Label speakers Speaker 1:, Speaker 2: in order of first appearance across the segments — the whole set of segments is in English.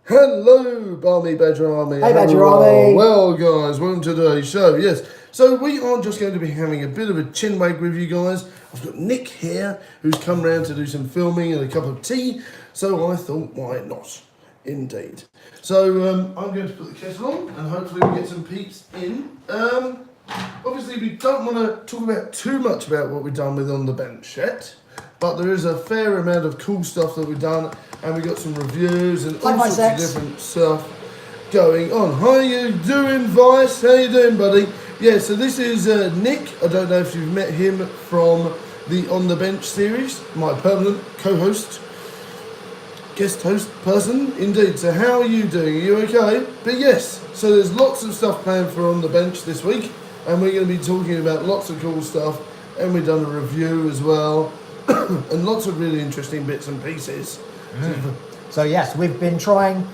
Speaker 1: Hello, Barmy Badger Army.
Speaker 2: Hey, Badger
Speaker 1: Hello.
Speaker 2: Army.
Speaker 1: Well, guys, welcome to today's show. Yes, so we are just going to be having a bit of a chin wag with you guys. I've got Nick here, who's come round to do some filming and a cup of tea. So I thought, why not? Indeed. So I'm going to put the kettle on, and hopefully we get some peeps in. Obviously, we don't want to talk about too much about what we've done with On the Bench yet. But there is a fair amount of cool stuff that we've done, and we got some reviews and all sorts of different stuff going on. How you doing, Vice? How you doing, buddy? Yeah, so this is Nick. I don't know if you've met him from the On the Bench series, my permanent co-host, guest host person, indeed. So how are you doing? Are you okay? But yes, so there's lots of stuff planned for On the Bench this week, and we're going to be talking about lots of cool stuff, and we've done a review as well. And lots of really interesting bits and pieces.
Speaker 2: So yes, we've been trying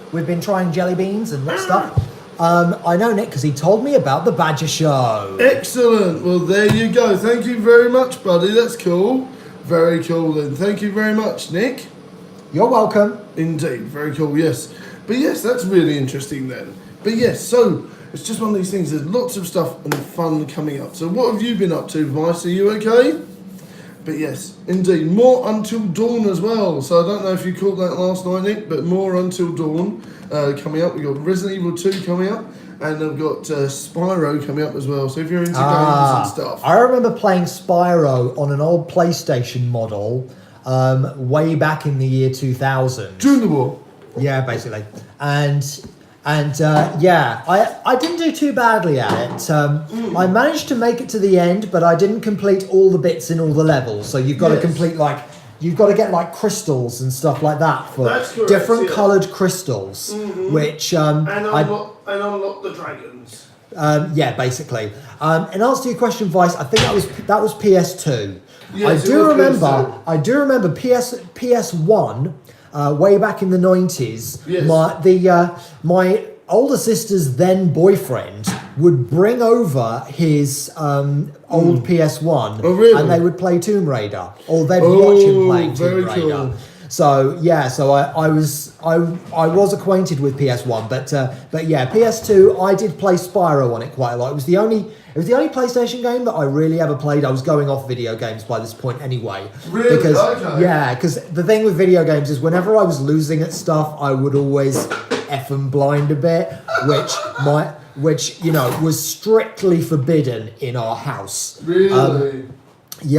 Speaker 2: jelly beans and stuff. I know Nick because he told me about the Badger Show.
Speaker 1: Excellent. Well, there you go. Thank you very much, buddy. That's cool. Very cool then. Thank you very much, Nick.
Speaker 2: You're welcome.
Speaker 1: Indeed. Very cool. Yes. But yes, that's really interesting then. But yes, so it's just one of these things. There's lots of stuff and fun coming up. So what have you been up to, Vice? Are you okay? But yes, indeed, more Until Dawn as well. So I don't know if you caught that last night, Nick, but more Until Dawn coming up. We've got Resident Evil 2 coming up, and I've got Spyro coming up as well. So if you're into games and stuff.
Speaker 2: I remember playing Spyro on an old PlayStation model way back in the year 2000.
Speaker 1: During the war.
Speaker 2: Yeah, basically. And I didn't do too badly at it. I managed to make it to the end, but I didn't complete all the bits in all the levels. So you've got to complete you've got to get crystals and stuff like that for different coloured crystals, which
Speaker 1: and unlock the dragons.
Speaker 2: Basically. In answer to your question, Vice, I think that was PS2.
Speaker 1: Yes,
Speaker 2: I do remember PS1. Way back in the 90s,
Speaker 1: yes.
Speaker 2: My older sister's then boyfriend would bring over his old PS1, and they would play Tomb Raider, or they'd watch him playing Tomb Raider. Cool. So I was acquainted with PS1, but yeah, PS2 I did play Spyro on it quite a lot. It was the only PlayStation game that I really ever played. I was going off video games by this point anyway.
Speaker 1: Really?
Speaker 2: Because the thing with video games is whenever I was losing at stuff, I would always F and blind a bit, which was strictly forbidden in our house.
Speaker 1: Really?
Speaker 2: I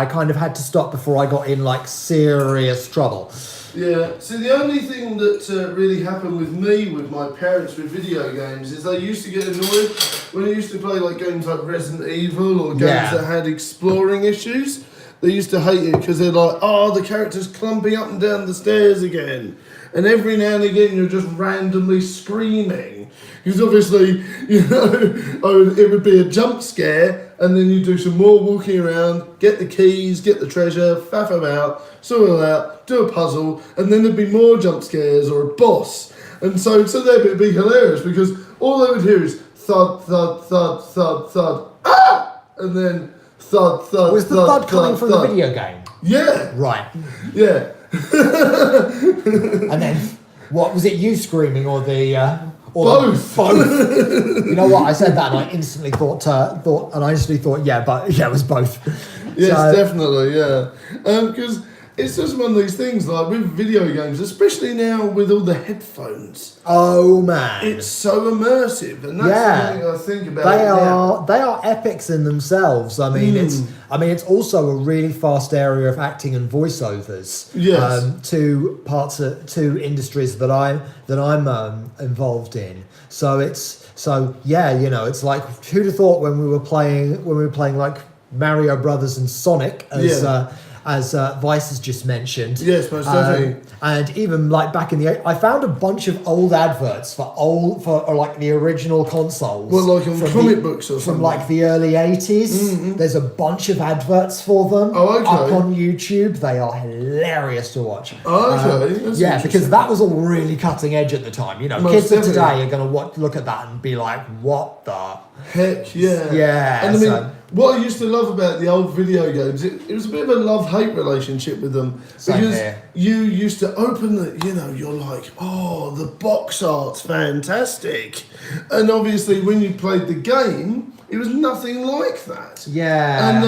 Speaker 2: kind of had to stop before I got in serious trouble.
Speaker 1: Yeah, so the only thing that really happened with me, with my parents with video games, is they used to get annoyed when I used to play games like Resident Evil or games that had exploring issues. They used to hate it because they're like, oh, the character's clumping up and down the stairs again. And every now and again you're just randomly screaming. Because obviously, it would be a jump scare, and then you do some more walking around, get the keys, get the treasure, faff about, sort it out, do a puzzle, and then there'd be more jump scares or a boss. And so that would be hilarious, because all they would hear is thud, thud, thud, thud, thud, ah! And then thud, thud,
Speaker 2: was the thud coming from the video game?
Speaker 1: Yeah.
Speaker 2: Right.
Speaker 1: Yeah.
Speaker 2: And then, what was it? You screaming or the?
Speaker 1: Both.
Speaker 2: You know what? I said that, and I instantly thought, it was both.
Speaker 1: Yes, definitely, yeah. Because it's just one of these things, with video games, especially now with all the headphones.
Speaker 2: Oh man,
Speaker 1: it's so immersive, and that's the thing I think about.
Speaker 2: They are epics in themselves. I mean, it's also a really fast area of acting and voiceovers.
Speaker 1: Yes.
Speaker 2: Two industries that I'm involved in. So it's like, who'd have thought when we were playing Mario Brothers and Sonic as Vice has just mentioned.
Speaker 1: Yes, most definitely.
Speaker 2: And even back in the, I found a bunch of old adverts for the original consoles.
Speaker 1: Well, from comic books or something.
Speaker 2: From the early 80s. Mm-hmm. There's a bunch of adverts for them.
Speaker 1: Oh, okay.
Speaker 2: Up on YouTube. They are hilarious to watch.
Speaker 1: Oh, okay.
Speaker 2: Because that was all really cutting edge at the time.
Speaker 1: Most
Speaker 2: kids
Speaker 1: definitely.
Speaker 2: of today are going to look at that and be like, what the
Speaker 1: heck, yeah.
Speaker 2: Yeah.
Speaker 1: And what I used to love about the old video games, it was a bit of a love-hate relationship with them.
Speaker 2: Same
Speaker 1: because
Speaker 2: here.
Speaker 1: you used to open you're like, oh, the box art's fantastic. And obviously when you played the game, it was nothing like that.
Speaker 2: Yeah.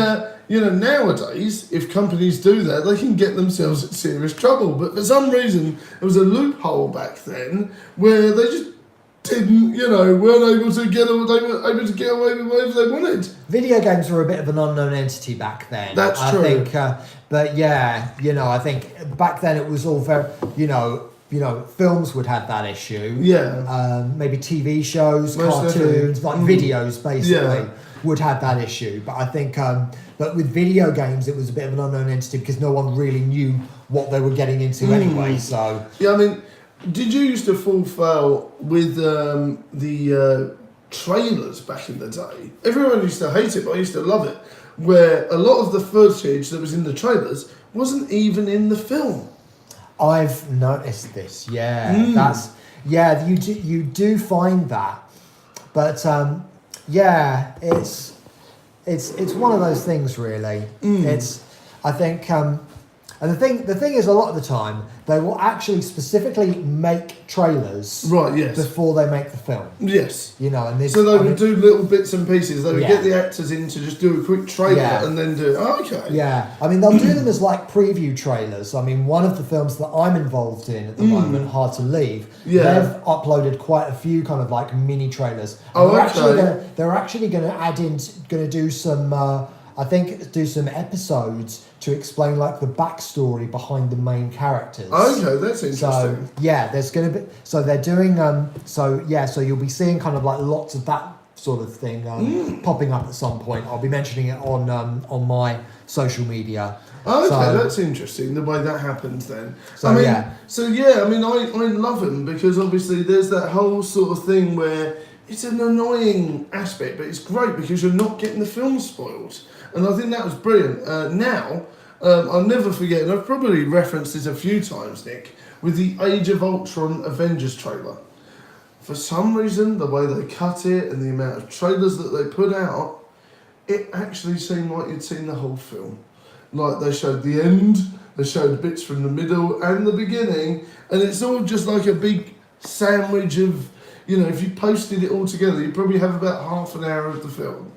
Speaker 1: And, nowadays, if companies do that, they can get themselves in serious trouble. But for some reason, there was a loophole back then where they just weren't able to get away with whatever they wanted.
Speaker 2: Video games were a bit of an unknown entity back then.
Speaker 1: That's true.
Speaker 2: I think, but yeah, I think back then it was all very, films would have that issue.
Speaker 1: Yeah.
Speaker 2: Maybe TV shows,
Speaker 1: Most
Speaker 2: cartoons,
Speaker 1: definitely.
Speaker 2: videos basically would have that issue. But I think, but with video games, it was a bit of an unknown entity because no one really knew what they were getting into anyway. So
Speaker 1: yeah, I mean, did you used to fall foul with the trailers back in the day? Everyone used to hate it, but I used to love it. Where a lot of the footage that was in the trailers wasn't even in the film.
Speaker 2: I've noticed this. Yeah, you do find that, but it's one of those things really. I think. And the thing is, a lot of the time, they will actually specifically make trailers before they make the film.
Speaker 1: Yes.
Speaker 2: And this,
Speaker 1: so they would do little bits and pieces. They would get the actors in to just do a quick trailer and then do, okay.
Speaker 2: Yeah. I mean, they'll do them as like preview trailers. I mean, one of the films that I'm involved in at the moment, Hard to Leave, they've uploaded quite a few kind of like mini trailers. And they're actually going to do some... do some episodes to explain like the backstory behind the main characters.
Speaker 1: Okay, that's interesting.
Speaker 2: So there's going to be. So they're doing. So you'll be seeing kind of like lots of that sort of thing popping up at some point. I'll be mentioning it on my social media.
Speaker 1: Okay, that's interesting. The way that happens then. I love them because obviously there's that whole sort of thing where it's an annoying aspect, but it's great because you're not getting the film spoiled. And I think that was brilliant. Now, I'll never forget, and I've probably referenced this a few times, Nick, with the Age of Ultron Avengers trailer. For some reason, the way they cut it and the amount of trailers that they put out, it actually seemed like you'd seen the whole film. Like they showed the end, they showed bits from the middle and the beginning, and it's all just like a big sandwich of, if you posted it all together, you'd probably have about half an hour of the film.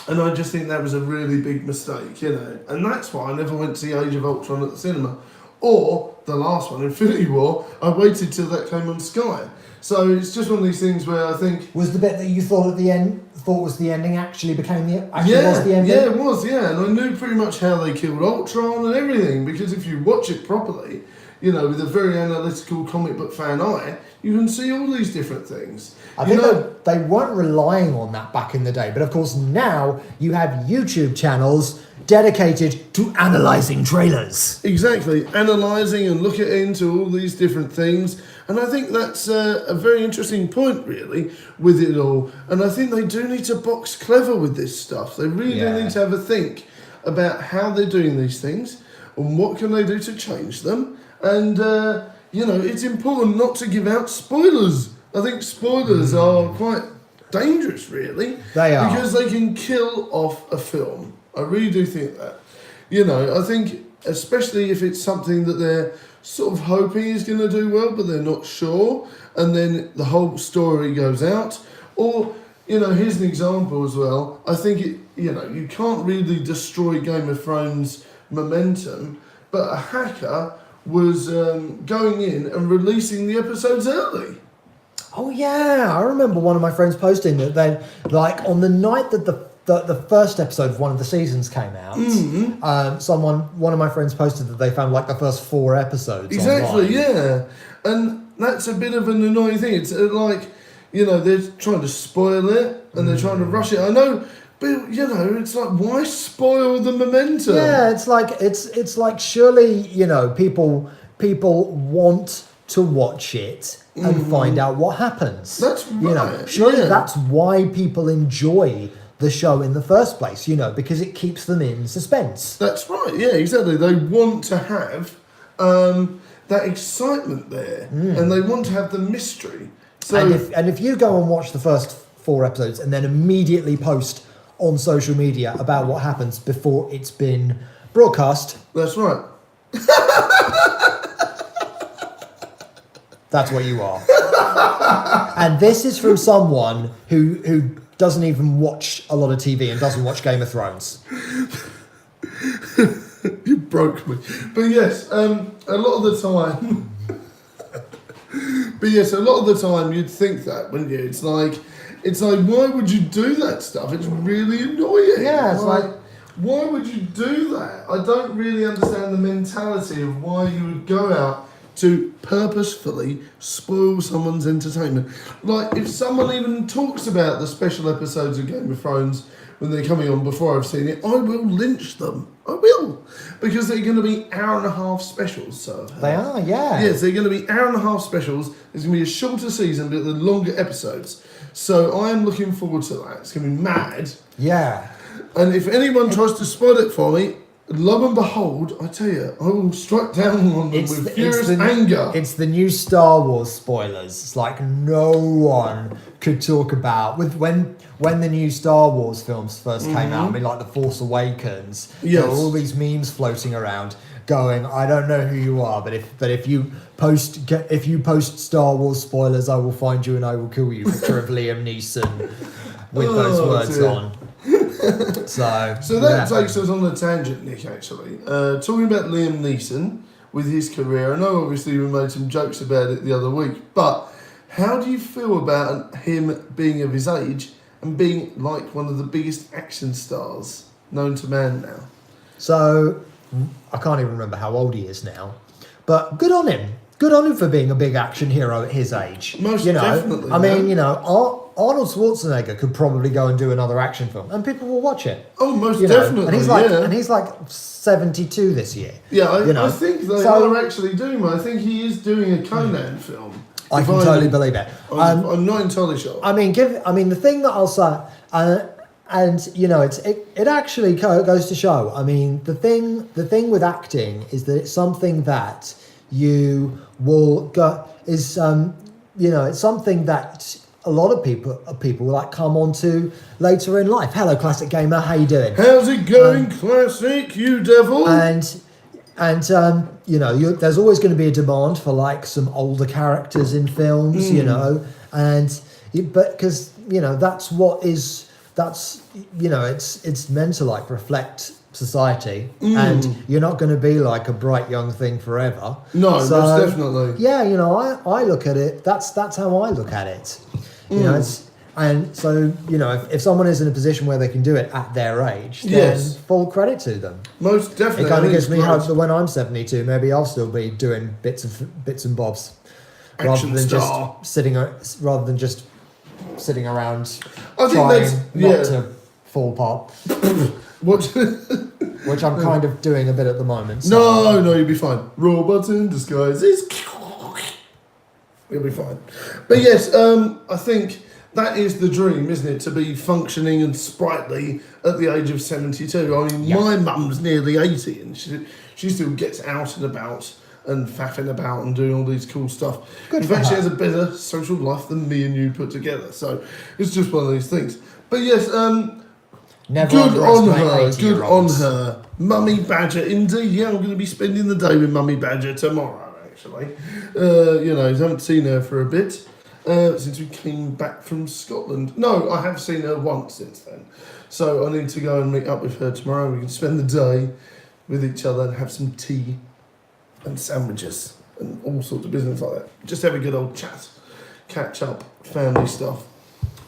Speaker 1: And I just think that was a really big mistake, And that's why I never went to see Age of Ultron at the cinema. Or the last one, Infinity War, I waited till that came on Sky. So it's just one of these things where I think...
Speaker 2: Was the bit that you thought at the end, was the ending actually became the... was the ending?
Speaker 1: Yeah, it was, And I knew pretty much how they killed Ultron and everything. Because if you watch it properly, with a very analytical comic book fan eye, you can see all these different things.
Speaker 2: I think they weren't relying on that back in the day. But of course now you have YouTube channels dedicated to analysing trailers.
Speaker 1: Exactly. Analysing and looking into all these different things. And I think that's a very interesting point, really, with it all. And I think they do need to box clever with this stuff. They really do need to have a think about how they're doing these things and what can they do to change them. And, it's important not to give out spoilers. I think spoilers are quite dangerous, really.
Speaker 2: They are.
Speaker 1: Because they can kill off a film. I really do think that. I think, especially if it's something that they're sort of hoping is going to do well, but they're not sure, and then the whole story goes out. Or, here's an example as well. I think, you can't really destroy Game of Thrones momentum, but a hacker was going in and releasing the episodes early.
Speaker 2: Oh yeah, I remember one of my friends posting that then, like on the night that the first episode of one of the seasons came out, one of my friends posted that they found like the first 4 episodes.
Speaker 1: Exactly,
Speaker 2: online.
Speaker 1: yeah, and that's a bit of an annoying thing. It's like, they're trying to spoil it and they're trying to rush it. I know. But it's like, why spoil the momentum?
Speaker 2: Yeah, it's like surely people want to watch it and find out what happens.
Speaker 1: That's right.
Speaker 2: Surely that's why people enjoy the show in the first place. Because it keeps them in suspense.
Speaker 1: That's right. Yeah, exactly. They want to have that excitement there, and they want to have the mystery. So,
Speaker 2: and if you go and watch the first 4 episodes and then immediately post on social media about what happens before it's been broadcast.
Speaker 1: That's right.
Speaker 2: That's what you are. And this is from someone who doesn't even watch a lot of TV and doesn't watch Game of Thrones.
Speaker 1: You broke me. But yes, a lot of the time... But yes, a lot of the time you'd think that, wouldn't you? It's like, why would you do that stuff? It's really annoying.
Speaker 2: Yeah, it's like
Speaker 1: why would you do that? I don't really understand the mentality of why you would go out to purposefully spoil someone's entertainment. Like, if someone even talks about the special episodes of Game of Thrones when they're coming on before I've seen it, I will lynch them. I will. Because they're going to be hour-and-a-half specials. So
Speaker 2: they are, yeah.
Speaker 1: Yes, they're going to be hour-and-a-half specials. It's going to be a shorter season, but the longer episodes. So I am looking forward to that. It's going to be mad.
Speaker 2: Yeah.
Speaker 1: And if anyone tries to spoil it for me, lo and behold, I tell you, I will strike down on them with furious anger.
Speaker 2: It's the new Star Wars spoilers. It's like no one could talk about when the new Star Wars films first came out. I mean, like The Force Awakens.
Speaker 1: Yes.
Speaker 2: There were all these memes floating around, going, "I don't know who you are, but if you post Star Wars spoilers, I will find you and I will kill you." Picture of Liam Neeson with those words on. So
Speaker 1: that takes us on a tangent, Nick, actually. Talking about Liam Neeson with his career, I know obviously we made some jokes about it the other week, but how do you feel about him being of his age and being like one of the biggest action stars known to man now?
Speaker 2: So, I can't even remember how old he is now, but good on him. Good on him for being a big action hero at his age.
Speaker 1: Most definitely.
Speaker 2: I mean, Arnold Schwarzenegger could probably go and do another action film, and people will watch it.
Speaker 1: Oh, most definitely.
Speaker 2: And he's like 72 this year.
Speaker 1: Yeah, I think they are actually doing one. I think he is doing a Conan film.
Speaker 2: I can totally believe it.
Speaker 1: I'm not entirely sure.
Speaker 2: I mean, the thing that I'll say, it actually goes to show. I mean, the thing with acting is that it's something that you will go is it's something that a lot of people like come on to later in life. Hello, Classic Gamer, how you doing?
Speaker 1: How's it going, Classic, you devil?
Speaker 2: And there's always going to be a demand for like some older characters in films, but because it's meant to like reflect society, and you're not going to be like a bright young thing forever.
Speaker 1: No, most definitely.
Speaker 2: Yeah, I look at it. That's how I look at it. If someone is in a position where they can do it at their age, then full credit to them.
Speaker 1: Most definitely.
Speaker 2: It kind of gives me hope that when I'm 72, maybe I'll still be doing bits and bobs, rather than just sitting around trying not to fall apart. Which I'm kind of doing a bit at the moment.
Speaker 1: So. No, you'll be fine. Robots in disguises. You'll be fine. But yes, I think that is the dream, isn't it? To be functioning and sprightly at the age of 72. I mean, my mum's nearly 80 and she still gets out and about and faffing about and doing all these cool stuff. In fact, she has a better social life than me and you put together. So it's just one of these things. But yes, good on her. Mummy Badger, indeed. Yeah, I'm going to be spending the day with Mummy Badger tomorrow, actually. Haven't seen her for a bit since we came back from Scotland. No, I have seen her once since then. So I need to go and meet up with her tomorrow. We can spend the day with each other and have some tea and sandwiches and all sorts of business like that. Just have a good old chat, catch up, family stuff.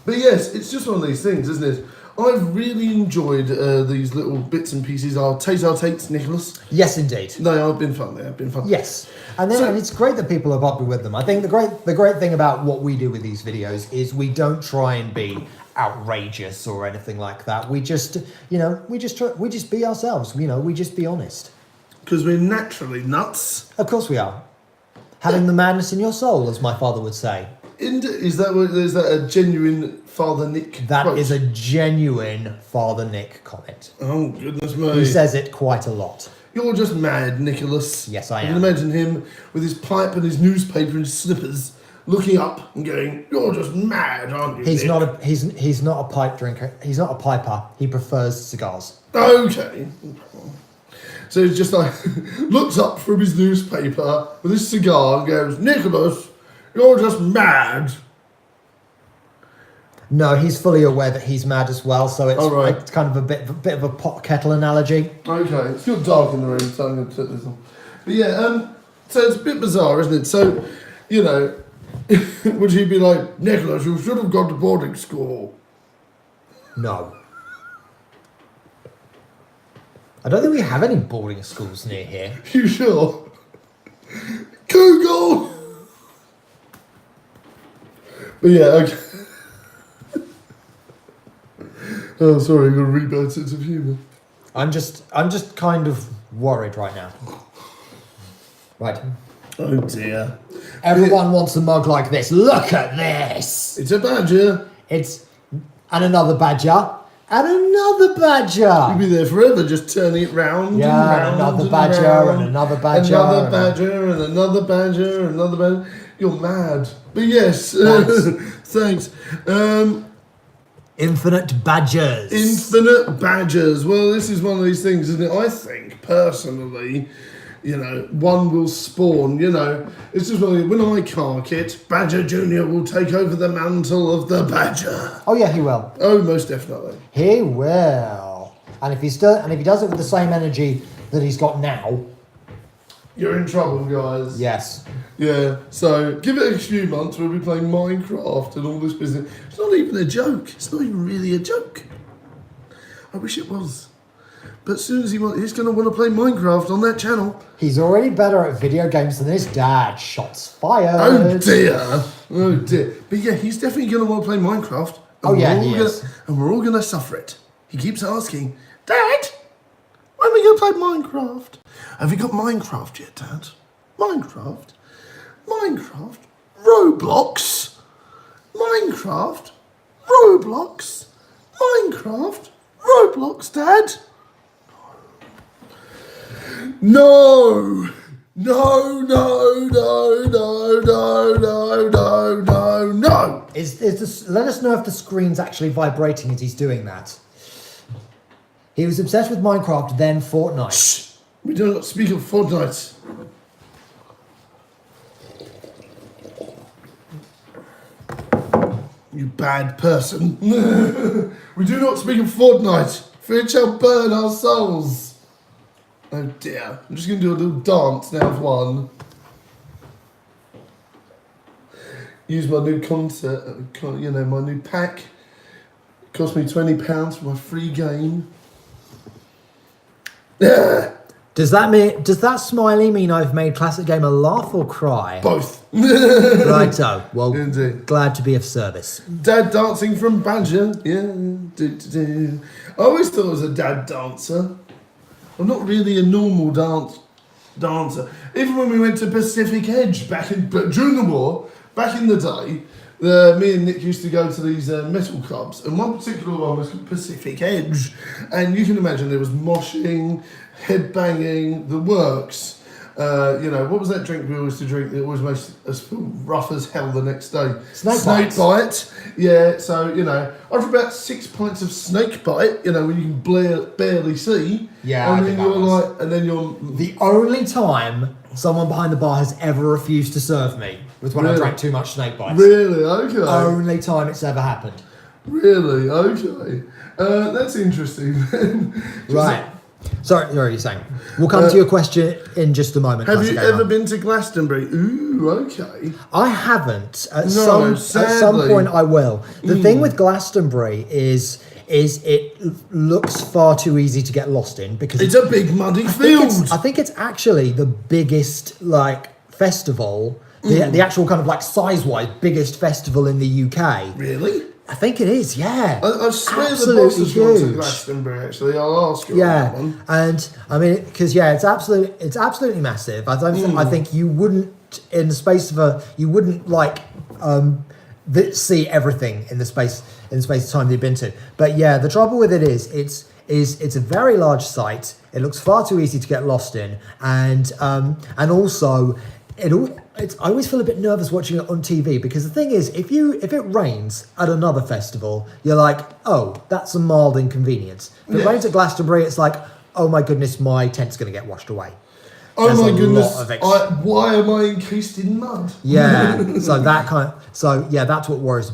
Speaker 1: But yes, it's just one of these things, isn't it? I've really enjoyed these little bits and pieces. Our Tates, Nicholas.
Speaker 2: Yes, indeed.
Speaker 1: They have been fun. They have been fun.
Speaker 2: Yes, and it's great that people are popular with them. I think the great thing about what we do with these videos is we don't try and be outrageous or anything like that. We just be ourselves. We just be honest.
Speaker 1: Because we're naturally nuts.
Speaker 2: Of course we are. Having the madness in your soul, as my father would say.
Speaker 1: Is that a genuine Father Nick
Speaker 2: That
Speaker 1: quote?
Speaker 2: Is a genuine Father Nick comment.
Speaker 1: Oh, goodness me.
Speaker 2: He says it quite a lot.
Speaker 1: You're just mad, Nicholas.
Speaker 2: Yes, I am.
Speaker 1: I can imagine him with his pipe and his newspaper and his slippers looking up and going, "You're just mad, aren't you?"
Speaker 2: He's
Speaker 1: Nick?"
Speaker 2: not a he's not a pipe drinker. He's not a piper. He prefers cigars.
Speaker 1: Okay. So he's just like looks up from his newspaper with his cigar and goes, "Nicholas, you're just mad."
Speaker 2: No, he's fully aware that he's mad as well. So it's,
Speaker 1: All right.
Speaker 2: it's kind of a bit of a pot kettle analogy.
Speaker 1: Okay, it's got dark in the room, so I'm going to put this on. But yeah, so it's a bit bizarre, isn't it? So, you know, would he be like, "Nicholas, you should have gone to boarding school"?
Speaker 2: No. I don't think we have any boarding schools near here.
Speaker 1: You sure? Google! But yeah, okay. Oh, sorry, I've got a really bad sense of humour.
Speaker 2: I'm just kind of worried right now. Right.
Speaker 1: Oh dear.
Speaker 2: Everyone wants a mug like this. Look at this.
Speaker 1: It's a badger.
Speaker 2: And another badger. And another badger.
Speaker 1: You'll be there forever just turning it round
Speaker 2: Yeah,
Speaker 1: and round
Speaker 2: and another
Speaker 1: and
Speaker 2: badger
Speaker 1: round.
Speaker 2: and another badger.
Speaker 1: Another badger and another badger and another badger. You're mad. But yes, thanks.
Speaker 2: Infinite badgers.
Speaker 1: Infinite badgers. Well, this is one of these things, isn't it? I think, personally, you know, one will spawn, you know. It's just like, when I cark it, Badger Jr. will take over the mantle of the badger.
Speaker 2: Oh yeah, he will.
Speaker 1: Oh, most definitely.
Speaker 2: He will. And if he does it with the same energy that he's got now,
Speaker 1: You're in trouble, guys.
Speaker 2: yes.
Speaker 1: Yeah, so give it a few months, we'll be playing Minecraft and all this business. It's not even a joke. It's not even really a joke. I wish it was. But as soon as he's going to want to play Minecraft on that channel.
Speaker 2: He's already better at video games than his dad. Shots fired.
Speaker 1: Oh dear. Oh dear. But yeah, he's definitely going to want to play Minecraft.
Speaker 2: Oh yeah, he is.
Speaker 1: And we're all going to suffer it. He keeps asking, "Dad, when are we going to play Minecraft? Have you got Minecraft yet, Dad? Minecraft? Minecraft? Roblox? Minecraft? Roblox? Minecraft? Roblox, Dad? No! No, no, no, no, no, no, no, no, no!
Speaker 2: Let us know if the screen's actually vibrating as he's doing that. He was obsessed with Minecraft, then Fortnite.
Speaker 1: Shh! We do not speak of Fortnite. You bad person. We do not speak of Fortnite, for it shall burn our souls. Oh dear. I'm just going to do a little dance now of one. Use my new concert, you know, my new pack. It cost me £20 for my free game. Yeah.
Speaker 2: Does that smiley mean I've made Classic Gamer laugh or cry?
Speaker 1: Both.
Speaker 2: Righto. Well,
Speaker 1: Indeed.
Speaker 2: glad to be of service.
Speaker 1: Dad dancing from Badger. Yeah. I always thought I was a dad dancer. I'm not really a normal dancer. Even when we went to Pacific Edge during the war, back in the day, me and Nick used to go to these metal clubs, and one particular one was Pacific Edge, and you can imagine there was moshing, headbanging, the works. You know, what was that drink we always used to drink that always makes us feel rough as hell the next day?
Speaker 2: Snake
Speaker 1: bite. Yeah, so, you know, after about 6 pints of snake bite, you know, when you can barely see.
Speaker 2: Yeah,
Speaker 1: and
Speaker 2: I
Speaker 1: then
Speaker 2: think
Speaker 1: you're
Speaker 2: that was-
Speaker 1: like, and then you're.
Speaker 2: The only time someone behind the bar has ever refused to serve me was when I
Speaker 1: Really?
Speaker 2: drank too much snake bites.
Speaker 1: Really? Okay.
Speaker 2: Only time it's ever happened.
Speaker 1: Really? Okay. That's interesting then.
Speaker 2: Right. Sorry, you're saying. We'll come to your question in just a moment.
Speaker 1: Have
Speaker 2: Classic
Speaker 1: you
Speaker 2: Gamer.
Speaker 1: ever been to Glastonbury? Ooh, okay.
Speaker 2: I haven't. At
Speaker 1: No,
Speaker 2: some
Speaker 1: sadly.
Speaker 2: point I will. The thing with Glastonbury is it looks far too easy to get lost in because
Speaker 1: It's a big muddy field.
Speaker 2: I think it's actually the biggest festival, the actual kind of size-wise biggest festival in the UK.
Speaker 1: Really?
Speaker 2: I think it is, yeah.
Speaker 1: I swear
Speaker 2: Absolutely
Speaker 1: the boss has gone to
Speaker 2: huge.
Speaker 1: Glastonbury, actually. I'll ask you on
Speaker 2: Yeah,
Speaker 1: that one.
Speaker 2: and I mean, because it's absolutely massive. I don't. I think you wouldn't, in the space of you wouldn't see everything in the space of time you've been to. But yeah, the trouble with it is, it's a very large site. It looks far too easy to get lost in, and also I always feel a bit nervous watching it on TV because the thing is, if it rains at another festival, you're like, oh, that's a mild inconvenience. If it rains at Glastonbury, it's like, oh my goodness, my tent's going to get washed away.
Speaker 1: Oh my goodness! Why am I encased in mud?
Speaker 2: Yeah, that's what worries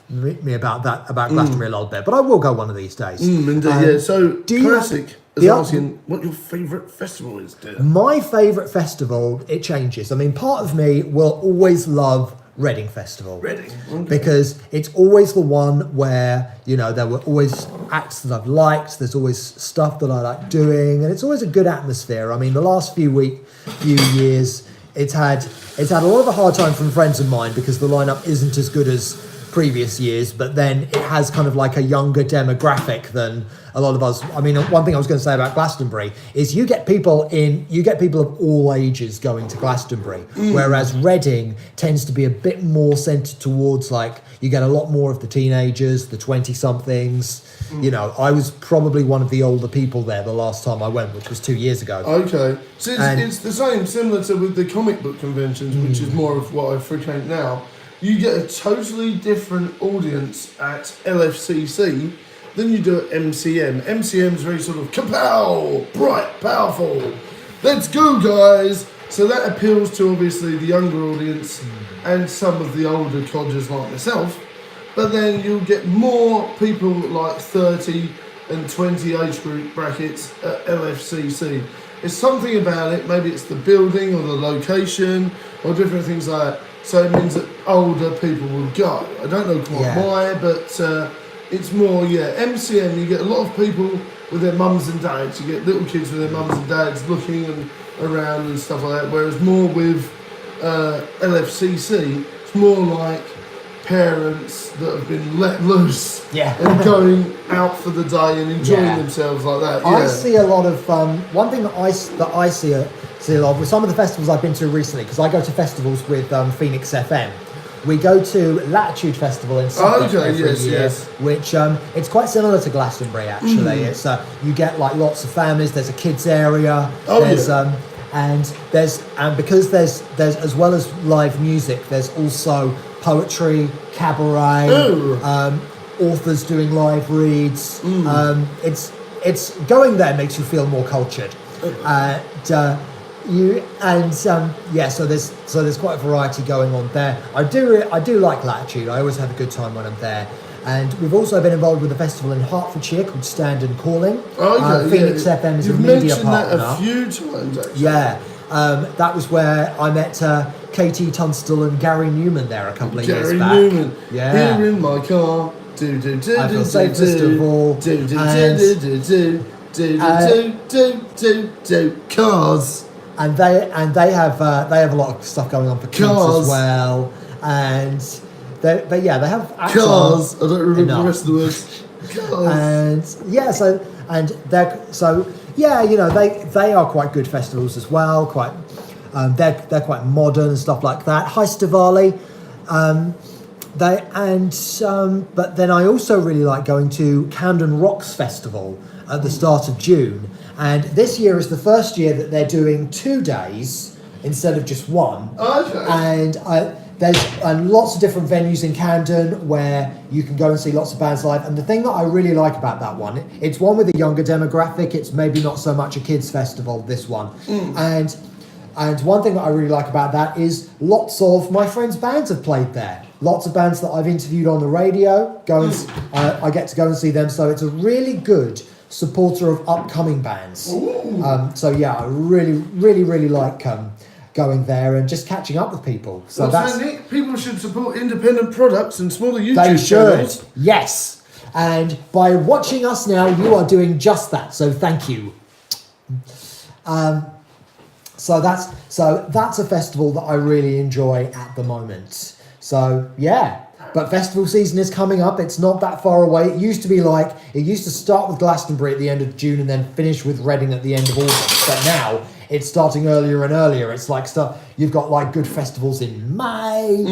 Speaker 2: me about Glastonbury a little bit. But I will go one of these days.
Speaker 1: Indeed, So Classic is asking what your favourite festival is, dear.
Speaker 2: My favourite festival, it changes. I mean, part of me will always love Reading Festival.
Speaker 1: Reading. Okay.
Speaker 2: Because it's always the one where, there were always acts that I've liked, there's always stuff that I like doing, and it's always a good atmosphere. I mean, the last few years, it's had a lot of a hard time from friends of mine because the lineup isn't as good as previous years, but then it has kind of like a younger demographic than a lot of us. I mean, one thing I was going to say about Glastonbury is you get people of all ages going to Glastonbury, whereas Reading tends to be a bit more centred towards, like, you get a lot more of the teenagers, the 20-somethings. I was probably one of the older people there the last time I went, which was 2 years ago.
Speaker 1: Okay. So it's the same, similar to with the comic book conventions, which is more of what I frequent now. You get a totally different audience at LFCC than you do at MCM. MCM is very sort of kapow, bright, powerful. Let's go, guys. So that appeals to obviously the younger audience and some of the older codgers like myself. But then you'll get more people like 30 and 20 age group brackets at LFCC. It's something about it. Maybe it's the building or the location or different things like that. So it means that older people will go. I don't know quite why, but it's more, MCM, you get a lot of people with their mums and dads. You get little kids with their mums and dads looking around and stuff like that. Whereas more with LFCC, it's more like parents that have been let loose and going out for the day and enjoying themselves like that. Yeah.
Speaker 2: I see a lot of one thing that I see a lot of with some of the festivals I've been to recently, because I go to festivals with Phoenix FM. We go to Latitude Festival in Suffolk every year, which it's quite similar to Glastonbury actually. It's you get like lots of families. There's a kids area. And because there's as well as live music, there's also poetry, cabaret, authors doing live reads. It's going there makes you feel more cultured. So there's quite a variety going on there. I do like Latitude. I always have a good time when I'm there. And we've also been involved with a festival in Hertfordshire called Stand and Calling. Phoenix FM is a media partner.
Speaker 1: You've mentioned that a few times, actually.
Speaker 2: Yeah, that was where I met Katie Tunstall and Gary Newman there a couple of years back.
Speaker 1: Gary Newman. Yeah. Here in my car. I
Speaker 2: feel safest of all.
Speaker 1: Cars.
Speaker 2: And they have a lot of stuff going on for kids as well. And they have
Speaker 1: cars. I don't remember the rest of the words. Cars. They are quite good festivals as well. Quite, they're quite modern and stuff like that. Heistivali. But then I also really like going to Camden Rocks Festival at the start of June. And this year is the first year that they're doing 2 days instead of just one. Okay.
Speaker 2: And there's lots of different venues in Camden where you can go and see lots of bands live. And the thing that I really like about that one, it's one with a younger demographic. It's maybe not so much a kids festival, this one. And one thing that I really like about that is lots of my friends' bands have played there. Lots of bands that I've interviewed on the radio. I get to go and see them. So it's a really good supporter of upcoming bands. I really, really, really like going there and just catching up with people. So
Speaker 1: Nick, people should support independent products and smaller YouTube channels.
Speaker 2: Yes. And by watching us now, you are doing just that. So thank you. So that's a festival that I really enjoy at the moment. So yeah. But festival season is coming up. It's not that far away. It used to start with Glastonbury at the end of June and then finish with Reading at the end of August. But now it's starting earlier and earlier. It's like you've got like good festivals in May,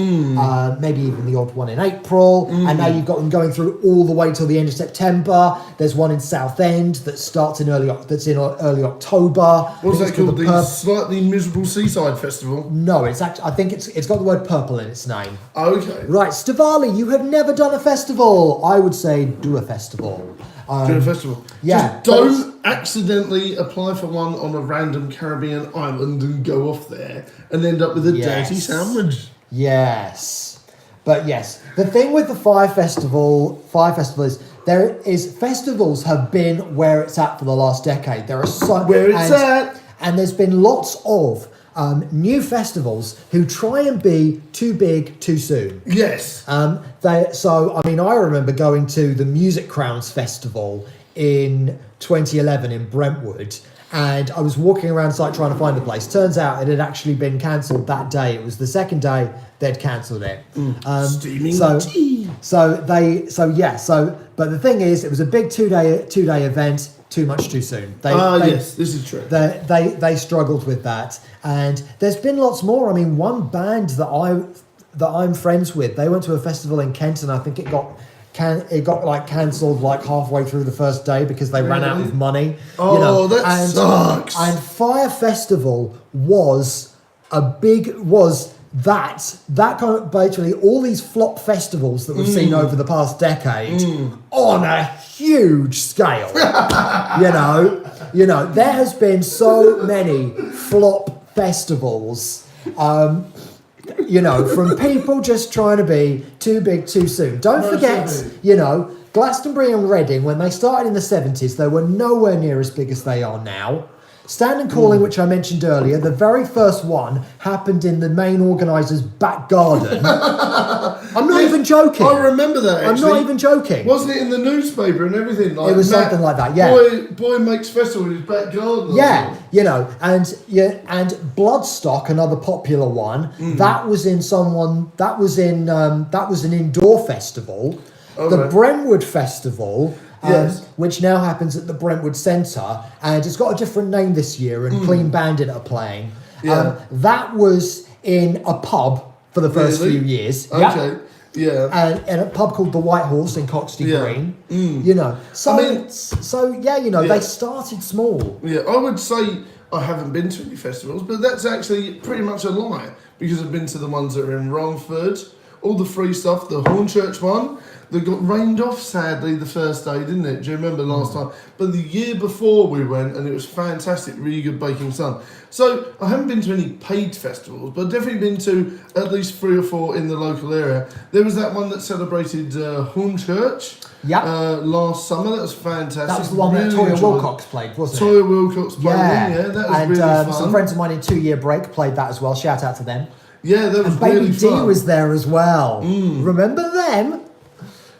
Speaker 2: maybe even the odd one in April, and now you've got them going through all the way till the end of September. There's one in Southend that starts in early October.
Speaker 1: What's that called? The Slightly Miserable Seaside Festival?
Speaker 2: No, it's actually, I think it's got the word purple in its name.
Speaker 1: Okay.
Speaker 2: Right, Stavali, you have never done a festival. I would say do a festival.
Speaker 1: Do a festival.
Speaker 2: Yeah.
Speaker 1: Just don't accidentally apply for one on a random Caribbean island and go off there and end up with a dirty sandwich.
Speaker 2: Yes. But yes, the thing with the Fire Festival is festivals have been where it's at for the last decade. There are
Speaker 1: where it's at.
Speaker 2: And there's been lots of new festivals who try and be too big too soon.
Speaker 1: Yes.
Speaker 2: I remember going to the Music Crowns Festival in 2011 in Brentwood, and I was walking around site trying to find the place. Turns out it had actually been cancelled that day. It was the second day they'd cancelled it.
Speaker 1: Steaming tea.
Speaker 2: But the thing is, it was a big two-day event. Too much too soon.
Speaker 1: Yes, this is true.
Speaker 2: They struggled with that, and there's been lots more. I mean, one band that I'm friends with, they went to a festival in Kent, and I think it got cancelled like halfway through the first day because they ran out of money.
Speaker 1: That sucks.
Speaker 2: And Fire Festival was that kind of basically all these flop festivals that we've seen over the past decade on a huge scale. There has been so many flop festivals. From people just trying to be too big too soon. Don't forget, Glastonbury and Reading, when they started in the 70s, they were nowhere near as big as they are now. Stand and Calling, which I mentioned earlier, the very first one happened in the main organiser's back garden. I'm not even joking.
Speaker 1: I remember that, actually.
Speaker 2: I'm not even joking.
Speaker 1: Wasn't it in the newspaper and everything?
Speaker 2: It was something like that, yeah.
Speaker 1: Boy makes festival in his back garden.
Speaker 2: Yeah, and Bloodstock, another popular one, that was an indoor festival. The Brentwood Festival, which now happens at the Brentwood Centre, and it's got a different name this year, and Clean Bandit are playing. That was in a pub for the first few years.
Speaker 1: Okay. Yeah.
Speaker 2: And a pub called the White Horse in Coxty Green. They started small.
Speaker 1: Yeah, I would say I haven't been to any festivals, but that's actually pretty much a lie, because I've been to the ones that are in Romford, all the free stuff, the Hornchurch one, that got rained off, sadly, the first day, didn't it? Do you remember last time? But the year before we went, and it was fantastic, really good baking sun. So I haven't been to any paid festivals, but I've definitely been to at least 3 or 4 in the local area. There was that one that celebrated Hornchurch last summer. That was fantastic.
Speaker 2: That was the one that Toya Wilcox played, wasn't it?
Speaker 1: Toya Wilcox played that was really fun.
Speaker 2: Some friends of mine in 2 Year Break played that as well. Shout out to them.
Speaker 1: Yeah, that was
Speaker 2: and
Speaker 1: really
Speaker 2: Baby
Speaker 1: fun.
Speaker 2: D was there as well. Remember them?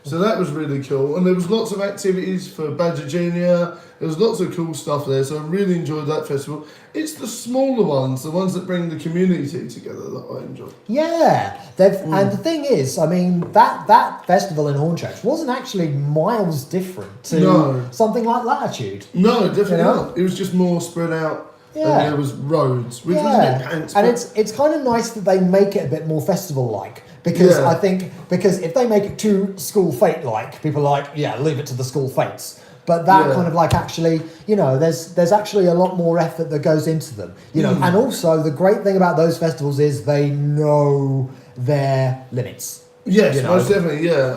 Speaker 1: So that was really cool. And there was lots of activities for Badger Junior. There was lots of cool stuff there. So I really enjoyed that festival. It's the smaller ones, the ones that bring the community together, that I enjoy.
Speaker 2: Yeah. And the thing is, I mean, that festival in Hornchurch wasn't actually miles different to something like Latitude.
Speaker 1: No, definitely not. It was just more spread out.
Speaker 2: Yeah.
Speaker 1: And there was roads, which was a bit pants.
Speaker 2: And it's kind of nice that they make it a bit more festival-like. Because I think if they make it too school fete-like, people are like, leave it to the school fates. But that kind of like actually, there's actually a lot more effort that goes into them. And also the great thing about those festivals is they know their limits.
Speaker 1: Yes, most definitely, yeah.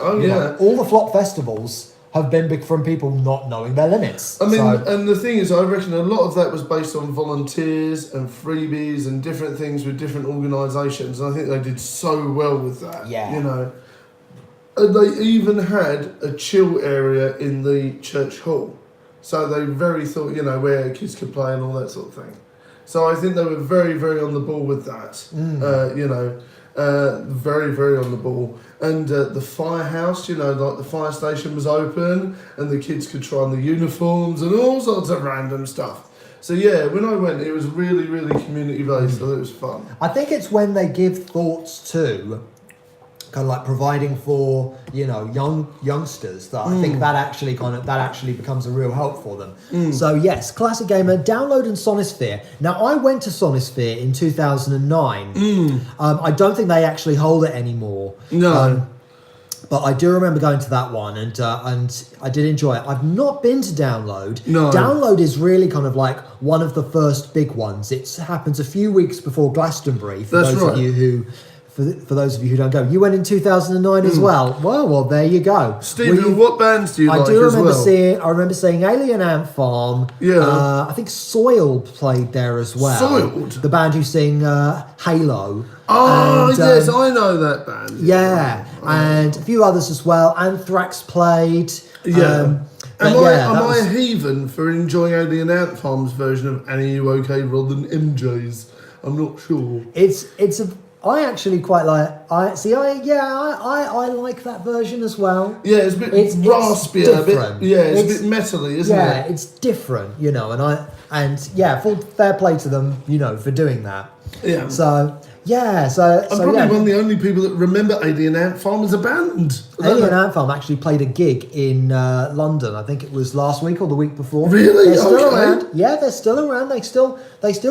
Speaker 2: All the flop festivals have been big from people not knowing their limits.
Speaker 1: I mean, and the thing is, I reckon a lot of that was based on volunteers and freebies and different things with different organisations. And I think they did so well with that.
Speaker 2: Yeah.
Speaker 1: And they even had a chill area in the church hall. So they thought, where kids could play and all that sort of thing. So I think they were very, very on the ball with that. Very, very on the ball. And the firehouse, like the fire station was open and the kids could try on the uniforms and all sorts of random stuff. So yeah, when I went, it was really, really community based, so it was fun.
Speaker 2: I think it's when they give thoughts to kind of like providing for youngsters, that I think that actually becomes a real help for them. So yes, Classic Gamer, download in Sonisphere. Now I went to Sonisphere in 2009. I don't think they actually hold it anymore.
Speaker 1: No.
Speaker 2: But I do remember going to that one, and I did enjoy it. I've not been to Download.
Speaker 1: No.
Speaker 2: Download is really kind of like one of the first big ones. It happens a few weeks before Glastonbury. For those of you who don't go, you went in 2009 as well. Well, there you go.
Speaker 1: Stephen, what bands do you like as well?
Speaker 2: I remember seeing Alien Ant Farm.
Speaker 1: Yeah.
Speaker 2: I think Soiled played there as well.
Speaker 1: Soiled?
Speaker 2: The band who sing Halo.
Speaker 1: Oh, yes, I know that band.
Speaker 2: Yeah, and a few others as well. Anthrax played.
Speaker 1: Yeah. Am I a heathen for enjoying Alien Ant Farm's version of Annie You OK rather than MJ's? I'm not sure.
Speaker 2: I actually quite like. I like that version as well.
Speaker 1: Yeah, it's a bit raspy, a bit it's a bit metally, isn't it?
Speaker 2: Yeah, it's different, and full fair play to them, for doing that.
Speaker 1: Yeah.
Speaker 2: So I'm
Speaker 1: probably one of the only people that remember Alien Ant Farm as a band.
Speaker 2: Alien Ant Farm actually played a gig in London. I think it was last week or the week before.
Speaker 1: Really?
Speaker 2: They're still around. Yeah, they're still around. They still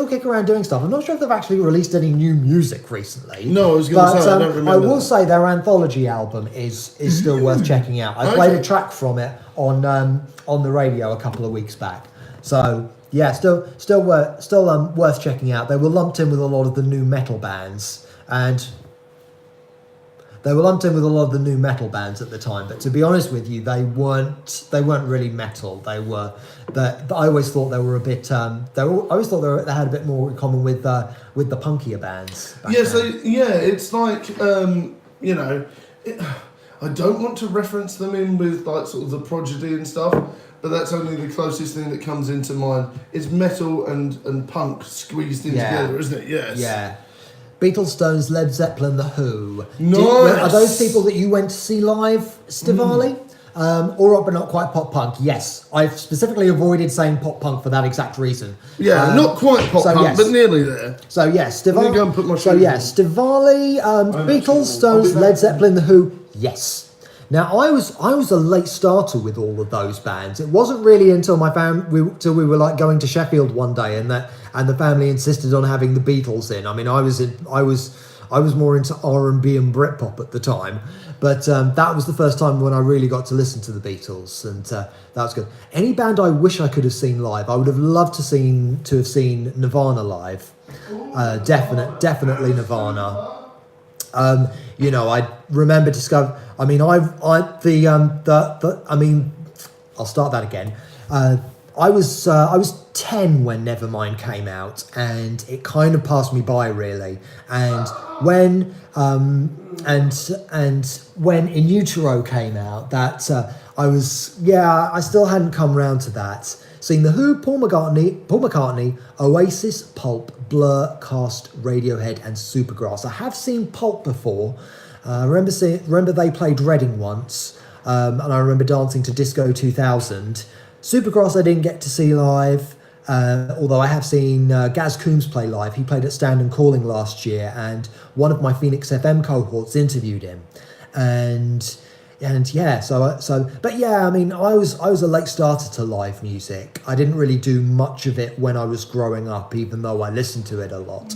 Speaker 2: kick around doing stuff. I'm not sure if they've actually released any new music recently.
Speaker 1: No, I was going to say, I don't remember.
Speaker 2: I will say their anthology album is still worth checking out. I played a track from it on the radio a couple of weeks back. So yeah, still worth checking out. They were lumped in with a lot of the new metal bands, at the time. But to be honest with you, they weren't really metal. I always thought they were a bit. They had a bit more in common with the punkier bands.
Speaker 1: It's like I don't want to reference them in with like sort of the Prodigy and stuff. But that's only the closest thing that comes into mind. It's metal and punk squeezed in together, isn't it? Yes.
Speaker 2: Yeah. Beatles, Stones, Led Zeppelin, The Who.
Speaker 1: Nice.
Speaker 2: Are those people that you went to see live, Stivali? But not quite pop punk. Yes. I've specifically avoided saying pop punk for that exact reason.
Speaker 1: Yeah, not quite pop punk, but nearly there.
Speaker 2: So yes, Stivali.
Speaker 1: Go and put my
Speaker 2: Stivali, Beatles, Stones, Led Zeppelin, The Who. Yes. Now I was a late starter with all of those bands. It wasn't really until till we were like going to Sheffield one day and the family insisted on having the Beatles in. I mean, I was more into R&B and Britpop at the time, but that was the first time when I really got to listen to the Beatles, and that was good. Any band I wish I could have seen live, I would have loved to have seen Nirvana live. Definitely Nirvana. I remember discovering. I mean, I'll start that again. I was 10 when Nevermind came out, and it kind of passed me by really. And when when In Utero came out, I still hadn't come round to that. Seen The Who, Paul McCartney, Oasis, Pulp, Blur, Cast, Radiohead, and Supergrass. I have seen Pulp before. I remember they played Reading once, and I remember dancing to Disco 2000. Supergrass I didn't get to see live, although I have seen Gaz Coombs play live. He played at Stand and Calling last year, and one of my Phoenix FM cohorts interviewed him. I was a late starter to live music. I didn't really do much of it when I was growing up, even though I listened to it a lot.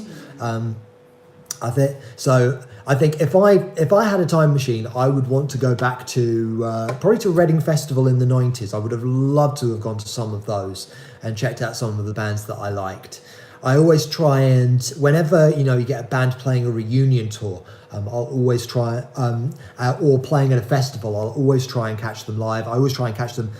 Speaker 2: I think if I had a time machine, I would want to go back to probably to Reading Festival in the 90s. I would have loved to have gone to some of those and checked out some of the bands that I liked. I always try and, whenever you get a band playing a reunion tour, I'll always try, or playing at a festival, I'll always try and catch them live. I always try and catch them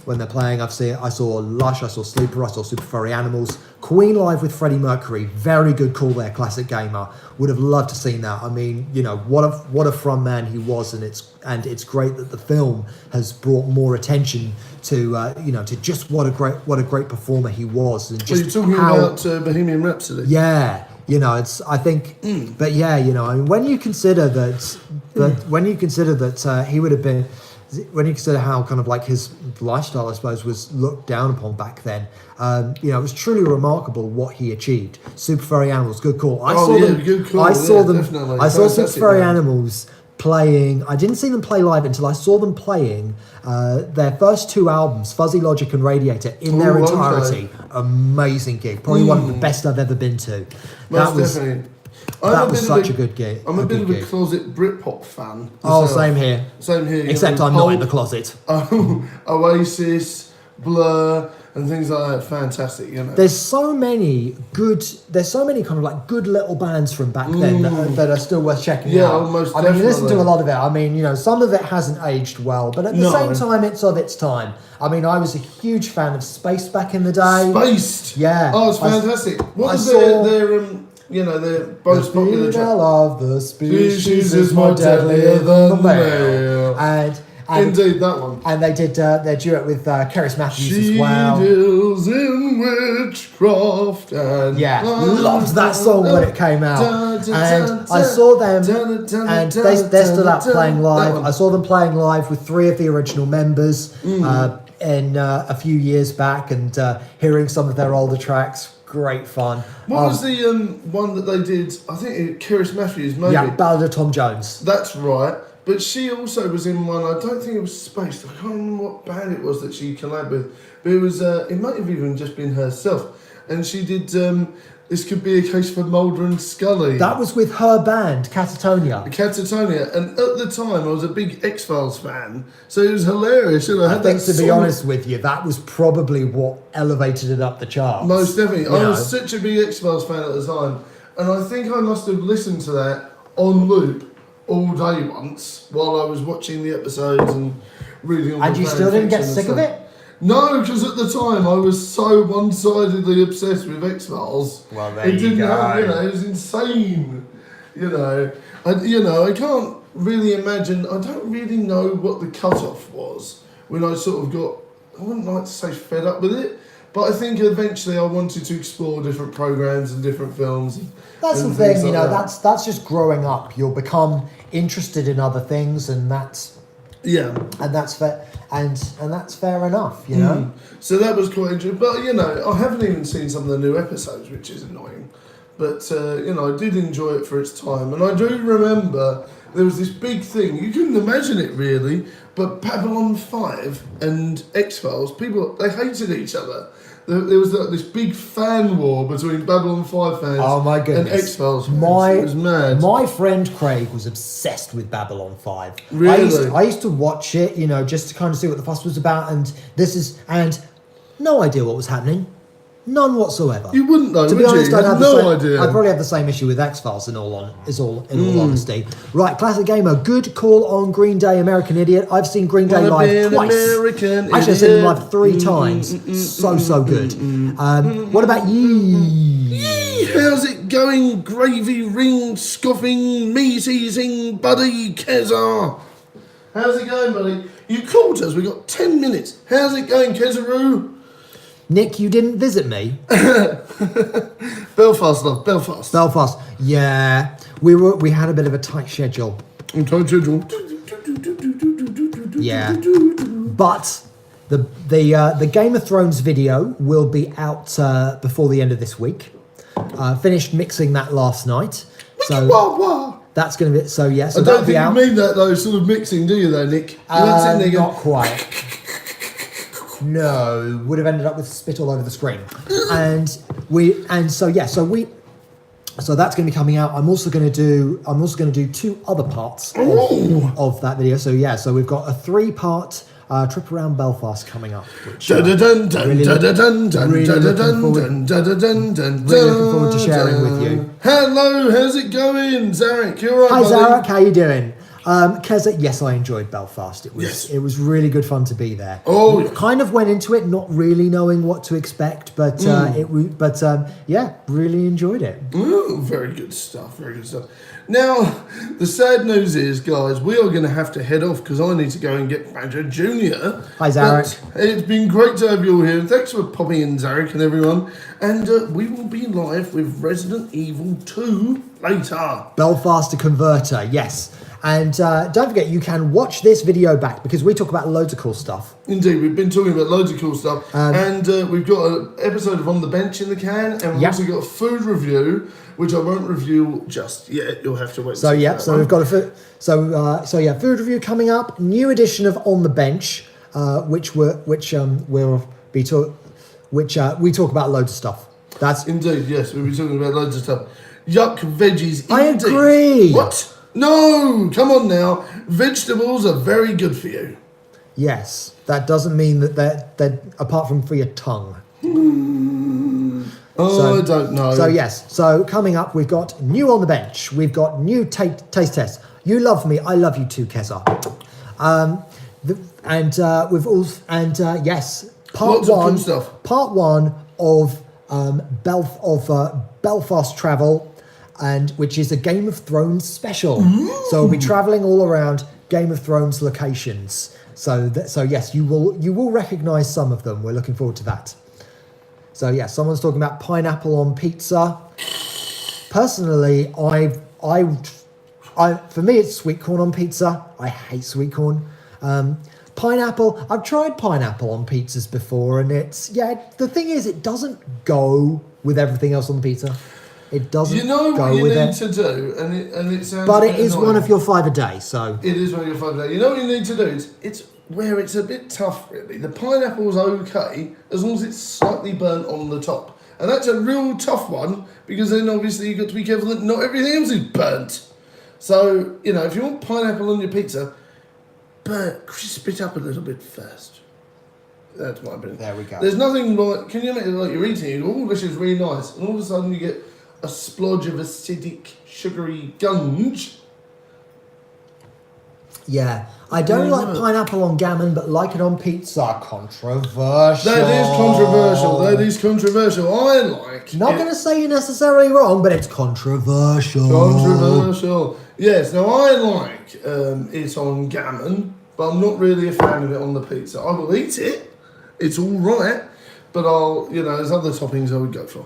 Speaker 2: when they're playing. I saw Lush, I saw Sleeper, I saw Super Furry Animals, Queen live with Freddie Mercury. Very good call there, Classic Gamer. Would have loved to seen that. I mean, what a front man he was, and it's great that the film has brought more attention to to just what a great performer he was. And just
Speaker 1: you're talking about Bohemian Rhapsody.
Speaker 2: Yeah. But yeah, when you consider that he would have been when you consider how kind of like his lifestyle, I suppose, was looked down upon back then, it was truly remarkable what he achieved. Super Furry Animals, good call. I saw them.
Speaker 1: Good call.
Speaker 2: I saw them.
Speaker 1: Definitely.
Speaker 2: I saw Super Furry Animals playing. I didn't see them play live until I saw them playing their first 2 albums, Fuzzy Logic and Radiator, in their entirety. Okay. Amazing gig. Probably one of the best I've ever been to.
Speaker 1: Definitely.
Speaker 2: That was such a good gig.
Speaker 1: I'm a bit of a closet Britpop fan.
Speaker 2: Oh, same here.
Speaker 1: Same here.
Speaker 2: Except I'm not in the closet.
Speaker 1: Oasis, Blur, and things like that. Fantastic,
Speaker 2: There's so many kind of like good little bands from back then that are still worth checking out.
Speaker 1: Almost
Speaker 2: I mean, you listen to a lot of it. I mean, some of it hasn't aged well, but at the same time, it's of its time. I mean, I was a huge fan of Spaced back in the day.
Speaker 1: Spaced?
Speaker 2: Yeah.
Speaker 1: Oh, it's fantastic. What was their most popular track?
Speaker 2: The of the species is more deadlier than the male. And
Speaker 1: indeed, that one.
Speaker 2: And they did their duet with Keris Matthews as well.
Speaker 1: She deals in witchcraft and
Speaker 2: loved that song when it came out. And I saw them, and they're still out playing live. I saw them playing live with 3 of the original members in a few years back, and hearing some of their older tracks. Great fun.
Speaker 1: What was the one that they did? I think Keris Matthews, maybe.
Speaker 2: Yeah, Ballad of Tom Jones.
Speaker 1: That's right. But she also was in one. I don't think it was Spaced. I can't remember what band it was that she collabed with. But it was. It might have even just been herself. And she did. This Could Be a Case for Mulder and Scully.
Speaker 2: That was with her band, Catatonia.
Speaker 1: Catatonia. And at the time, I was a big X-Files fan. So it was hilarious.
Speaker 2: I think, to be honest with you, that was probably what elevated it up the charts.
Speaker 1: Most definitely. I was such a big X-Files fan at the time. And I think I must have listened to that on loop all day once while I was watching the episodes and reading all the
Speaker 2: And you still didn't get sick of it?
Speaker 1: No, because at the time I was so one-sidedly obsessed with X-Files.
Speaker 2: Well, there you go.
Speaker 1: It was insane. I can't really imagine. I don't really know what the cutoff was when I sort of got. I wouldn't like to say fed up with it, but I think eventually I wanted to explore different programs and different films.
Speaker 2: That's the thing, that's just growing up. You'll become interested in other things, and that's and that's fair, and that's fair enough,
Speaker 1: So that was quite interesting, but I haven't even seen some of the new episodes, which is annoying. But I did enjoy it for its time, and I do remember there was this big thing. You couldn't imagine it really, but Babylon 5 and X-Files, they hated each other. There was this big fan war between Babylon 5 fans and X-Files fans. It was mad.
Speaker 2: My friend Craig was obsessed with Babylon 5.
Speaker 1: Really?
Speaker 2: I used to watch it, just to kind of see what the fuss was about, and no idea what was happening. None whatsoever.
Speaker 1: You wouldn't know,
Speaker 2: to be honest,
Speaker 1: I'd have no idea.
Speaker 2: I'd probably have the same issue with X-Files in all honesty. Right, Classic Gamer, good call on Green Day, American Idiot. I've seen Green Day live twice. Actually, I've seen them live 3 times. So good. What about ye?
Speaker 1: How's it going, gravy ring scoffing, meat-eating buddy Keza? How's it going, buddy? You called us, we got 10 minutes. How's it going, Kezaroo?
Speaker 2: Nick, you didn't visit me.
Speaker 1: Belfast, love, Belfast.
Speaker 2: Yeah. We had a bit of a tight schedule. Yeah. But the Game of Thrones video will be out before the end of this week. Finished mixing that last night. So that's going to be so yes. Yeah,
Speaker 1: I don't think you mean that though, sort of mixing, do you though, Nick?
Speaker 2: Not quite. No, would have ended up with spit all over the screen. So that's going to be coming out. I'm also going to do 2 other parts of that video. So we've got a 3-part trip around Belfast coming up. Which really looking forward to sharing with you.
Speaker 1: Hello, how's it going, Zarek? You all right,
Speaker 2: Hi, Zarek, how you doing? Keza, yes, I enjoyed Belfast. It was really good fun to be there. Kind of went into it not really knowing what to expect, but really enjoyed it.
Speaker 1: Ooh, very good stuff. Now, the sad news is, guys, we are going to have to head off because I need to go and get Badger Jr.
Speaker 2: Hi, Zarek.
Speaker 1: It's been great to have you all here. Thanks for popping in, Zarek and everyone. And we will be live with Resident Evil 2 later.
Speaker 2: Belfast a Converter, yes. And don't forget, you can watch this video back because we talk about loads of cool stuff.
Speaker 1: Indeed, we've been talking about loads of cool stuff. And we've got an episode of On the Bench in the can. And we've also got a food review, which I won't review just yet. You'll have to wait.
Speaker 2: So, we've got a food. Food review coming up. New edition of On the Bench, which we talk about loads of stuff. That's
Speaker 1: indeed, yes. We'll be talking about loads of stuff. Yuck veggies.
Speaker 2: I agree.
Speaker 1: What? No, come on now. Vegetables are very good for you.
Speaker 2: Yes, that doesn't mean that they're apart from for your tongue.
Speaker 1: I don't know.
Speaker 2: So yes, so coming up, we've got new On the Bench. We've got new taste tests. You love me, I love you too, Keza.
Speaker 1: Lots of fun stuff.
Speaker 2: Part one of Belfast travel. And which is a Game of Thrones special. So we'll be travelling all around Game of Thrones locations. So yes, you will recognise some of them. We're looking forward to that. So yeah, someone's talking about pineapple on pizza. Personally, for me it's sweet corn on pizza. I hate sweet corn. Pineapple. I've tried pineapple on pizzas before, and the thing is, it doesn't go with everything else on the pizza. It doesn't.
Speaker 1: You know
Speaker 2: go
Speaker 1: what you
Speaker 2: with
Speaker 1: need
Speaker 2: it.
Speaker 1: to do, and it sounds.
Speaker 2: But it is
Speaker 1: annoying.
Speaker 2: one of your 5 a day, so
Speaker 1: it is one of your 5 a day. You know what you need to do? It's where it's a bit tough, really. The pineapple's okay as long as it's slightly burnt on the top, and that's a real tough one because then obviously you've got to be careful that not everything else is burnt. So if you want pineapple on your pizza, crisp it up a little bit first. That's my opinion.
Speaker 2: There we go.
Speaker 1: There's nothing like. Can you imagine like you're eating it? Oh, this is really nice, and all of a sudden you get a splodge of acidic, sugary gunge.
Speaker 2: Yeah. I don't like pineapple on gammon, but like it on pizza. Controversial.
Speaker 1: That is controversial. I like
Speaker 2: Not going to say you're necessarily wrong, but it's controversial.
Speaker 1: Controversial. Yes, now I like it on gammon, but I'm not really a fan of it on the pizza. I will eat it. It's all right, but there's other toppings I would go for.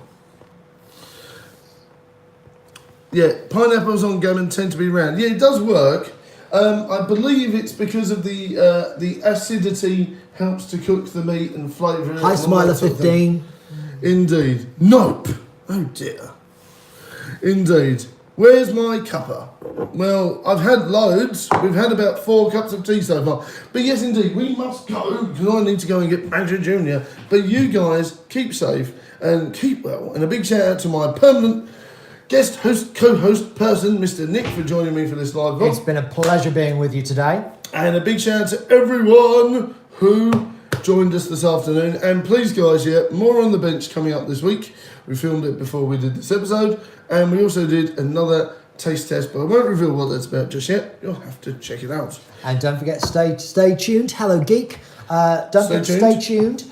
Speaker 1: Yeah, pineapples on gammon tend to be round. Yeah, it does work. I believe it's because of the acidity helps to cook the meat and flavour it.
Speaker 2: Hi, Smiler 15.
Speaker 1: Indeed. Nope. Oh dear. Indeed. Where's my cuppa? Well, I've had loads. We've had about 4 cups of tea so far. But yes, indeed, we must go because I need to go and get Badger Jr. But you guys keep safe and keep well. And a big shout out to my permanent guest host, co-host person, Mr. Nick, for joining me for this live vlog.
Speaker 2: It's been a pleasure being with you today.
Speaker 1: And a big shout out to everyone who joined us this afternoon. And please, guys, more On the Bench coming up this week. We filmed it before we did this episode. And we also did another taste test, but I won't reveal what that's about just yet. You'll have to check it out.
Speaker 2: And don't forget, stay tuned. Hello, Geek. Stay tuned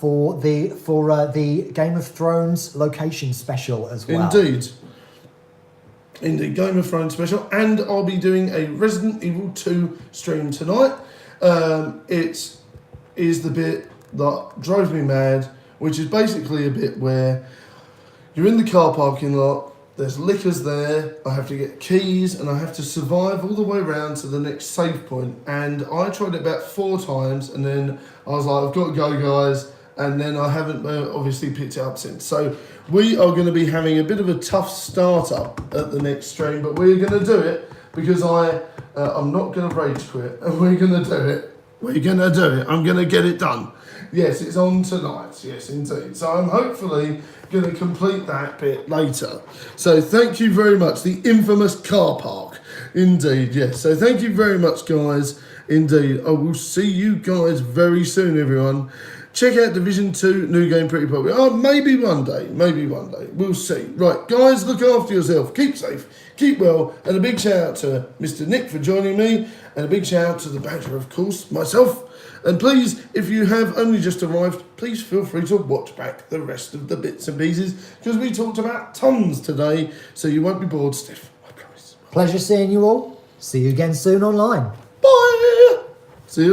Speaker 2: for the Game of Thrones location special as well.
Speaker 1: Indeed, Game of Thrones special, and I'll be doing a Resident Evil 2 stream tonight. It is the bit that drove me mad, which is basically a bit where you're in the car parking lot, there's liquors there, I have to get keys, and I have to survive all the way around to the next save point. And I tried it about 4 times, and then I was like, I've got to go, guys. And then I haven't obviously picked it up since. So we are going to be having a bit of a tough start-up at the next stream, but we're going to do it because I'm not going to rage quit, and we're going to do it. We're going to do it. I'm going to get it done. Yes, it's on tonight. Yes, indeed. So I'm hopefully going to complete that bit later. So thank you very much. The infamous car park. Indeed, yes. So thank you very much, guys. Indeed. I will see you guys very soon, everyone. Check out Division 2, new game, pretty popular. Oh, maybe one day. We'll see. Right, guys, look after yourself. Keep safe. Keep well. And a big shout out to Mr. Nick for joining me. And a big shout out to the Badger, of course, myself. And please, if you have only just arrived, please feel free to watch back the rest of the bits and pieces because we talked about tons today, so you won't be bored stiff, I promise.
Speaker 2: Pleasure seeing you all. See you again soon online.
Speaker 1: Bye!